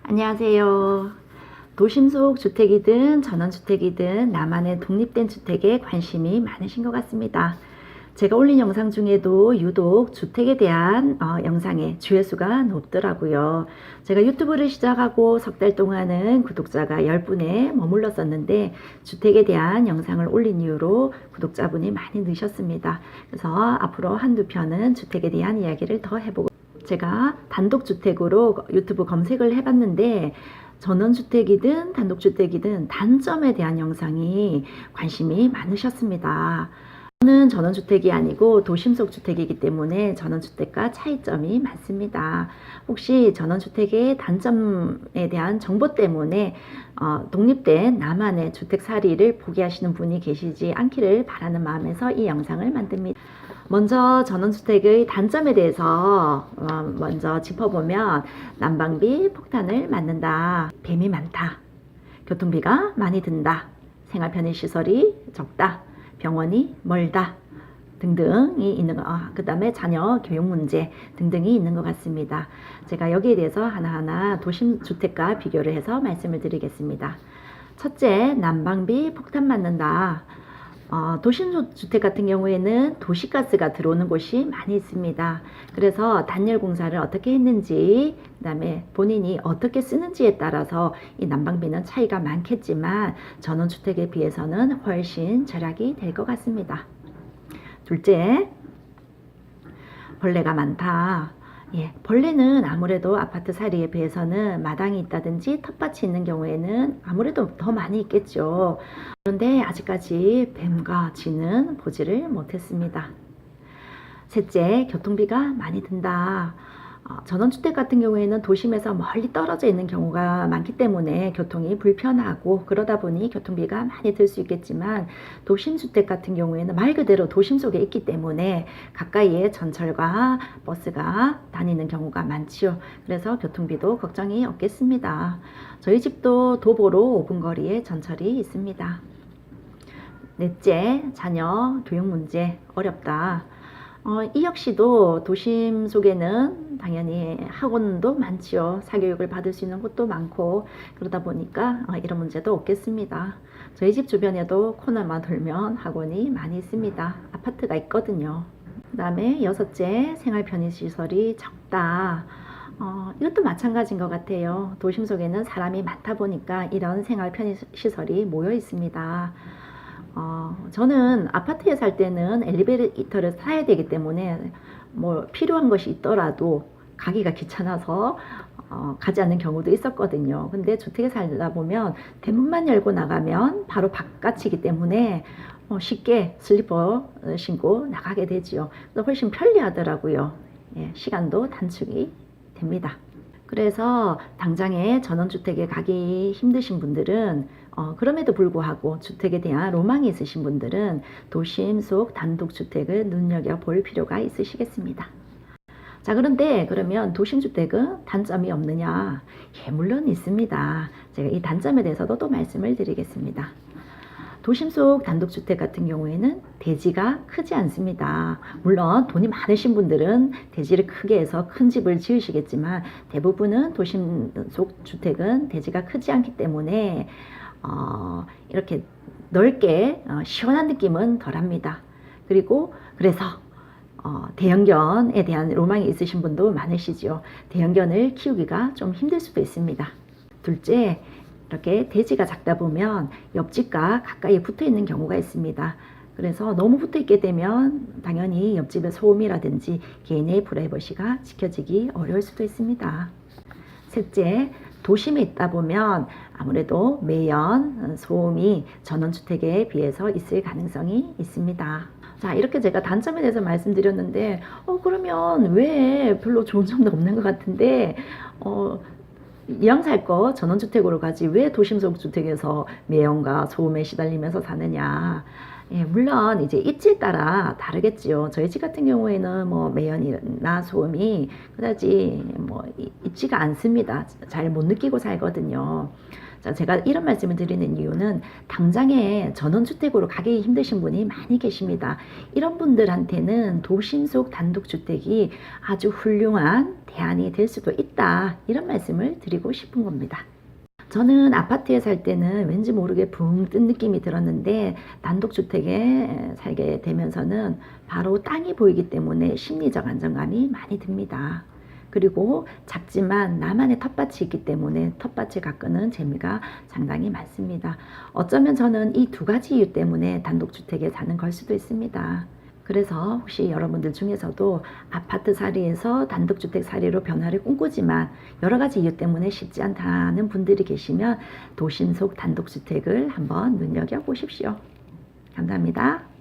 안녕하세요. 도심 속 주택이든 전원주택이든 나만의 독립된 주택에 관심이 많으신 것 같습니다. 제가 올린 영상 중에도 유독 주택에 대한 영상의 조회수가 높더라고요. 제가 유튜브를 시작하고 석 달 동안은 구독자가 10분에 머물렀었는데 주택에 대한 영상을 올린 이후로 구독자분이 많이 느셨습니다. 그래서 앞으로 한두 편은 주택에 대한 이야기를 더 해보고 제가 단독주택으로 유튜브 검색을 해봤는데 전원주택이든 단독주택이든 단점에 대한 영상이 관심이 많으셨습니다. 저는 전원주택이 아니고 도심 속 주택이기 때문에 전원주택과 차이점이 많습니다. 혹시 전원주택의 단점에 대한 정보 때문에 독립된 나만의 주택살이를 포기하시는 분이 계시지 않기를 바라는 마음에서 이 영상을 만듭니다. 먼저 전원주택의 단점에 대해서 먼저 짚어보면 난방비 폭탄을 맞는다, 뱀이 많다, 교통비가 많이 든다, 생활편의시설이 적다, 병원이 멀다 등등이 있는 거, 그 다음에 자녀 교육 문제 등등이 있는 것 같습니다. 제가 여기에 대해서 하나하나 도심주택과 비교를 해서 말씀을 드리겠습니다. 첫째, 난방비 폭탄 맞는다. 도심주택 같은 경우에는 도시가스가 들어오는 곳이 많이 있습니다. 그래서 단열 공사를 어떻게 했는지, 그 다음에 본인이 어떻게 쓰는지에 따라서 이 난방비는 차이가 많겠지만 전원주택에 비해서는 훨씬 절약이 될 것 같습니다. 둘째, 벌레가 많다. 벌레는 아무래도 아파트 사리에 비해서는 마당이 있다든지 텃밭이 있는 경우에는 아무래도 더 많이 있겠죠. 그런데 아직까지 뱀과 쥐는 보지를 못했습니다. 셋째, 교통비가 많이 든다. 전원주택 같은 경우에는 도심에서 멀리 떨어져 있는 경우가 많기 때문에 교통이 불편하고 그러다 보니 교통비가 많이 들 수 있겠지만 도심주택 같은 경우에는 말 그대로 도심 속에 있기 때문에 가까이에 전철과 버스가 다니는 경우가 많지요. 그래서 교통비도 걱정이 없겠습니다. 저희 집도 도보로 5분 거리에 전철이 있습니다. 넷째, 자녀 교육 문제 어렵다. 이 역시도 도심 속에는 당연히 학원도 많지요. 사교육을 받을 수 있는 곳도 많고 그러다 보니까 이런 문제도 없겠습니다. 저희 집 주변에도 코너만 돌면 학원이 많이 있습니다. 아파트가 있거든요. 그 다음에 여섯째, 생활 편의시설이 적다. 이것도 마찬가지인 것 같아요. 도심 속에는 사람이 많다 보니까 이런 생활 편의시설이 모여 있습니다. 저는 아파트에 살 때는 엘리베이터를 타야 되기 때문에 뭐 필요한 것이 있더라도 가기가 귀찮아서 가지 않는 경우도 있었거든요. 근데 주택에 살다 보면 대문만 열고 나가면 바로 바깥이기 때문에 쉽게 슬리퍼 신고 나가게 되지요. 그래서 훨씬 편리하더라고요. 시간도 단축이 됩니다. 그래서 당장에 전원주택에 가기 힘드신 분들은 그럼에도 불구하고 주택에 대한 로망이 있으신 분들은 도심 속 단독주택을 눈여겨볼 필요가 있으시겠습니다. 자, 그런데 그러면 도심주택은 단점이 없느냐? 물론 있습니다. 제가 이 단점에 대해서도 또 말씀을 드리겠습니다. 도심 속 단독주택 같은 경우에는 대지가 크지 않습니다. 물론 돈이 많으신 분들은 대지를 크게 해서 큰 집을 지으시겠지만 대부분은 도심 속 주택은 대지가 크지 않기 때문에 이렇게 넓게 시원한 느낌은 덜합니다. 그리고 그래서 대형견에 대한 로망이 있으신 분도 많으시죠. 대형견을 키우기가 좀 힘들 수도 있습니다. 둘째, 이렇게 대지가 작다 보면 옆집과 가까이 붙어 있는 경우가 있습니다. 그래서 너무 붙어 있게 되면 당연히 옆집의 소음이라든지 개인의 프라이버시가 지켜지기 어려울 수도 있습니다. 셋째, 도심에 있다 보면 아무래도 매연, 소음이 전원주택에 비해서 있을 가능성이 있습니다. 자, 이렇게 제가 단점에 대해서 말씀드렸는데 그러면 왜 별로 좋은 점도 없는 것 같은데 이왕 살 거 전원주택으로 가지 왜 도심 속 주택에서 매연과 소음에 시달리면서 사느냐. 물론 이제 입지에 따라 다르겠지요. 저희 집 같은 경우에는 뭐 매연이나 소음이 그다지 뭐 있지가 않습니다. 잘 못 느끼고 살거든요. 자, 제가 이런 말씀을 드리는 이유는 당장에 전원주택으로 가기 힘드신 분이 많이 계십니다. 이런 분들한테는 도심 속 단독주택이 아주 훌륭한 대안이 될 수도 있다. 이런 말씀을 드리고 싶은 겁니다. 저는 아파트에 살 때는 왠지 모르게 붕 뜬 느낌이 들었는데 단독주택에 살게 되면서는 바로 땅이 보이기 때문에 심리적 안정감이 많이 듭니다. 그리고 작지만 나만의 텃밭이 있기 때문에 텃밭을 가꾸는 재미가 상당히 많습니다. 어쩌면 저는 이 두 가지 이유 때문에 단독주택에 사는 걸 수도 있습니다. 그래서 혹시 여러분들 중에서도 아파트 살이에서 단독주택 살이로 변화를 꿈꾸지만 여러 가지 이유 때문에 쉽지 않다는 분들이 계시면 도심 속 단독주택을 한번 눈여겨보십시오. 감사합니다.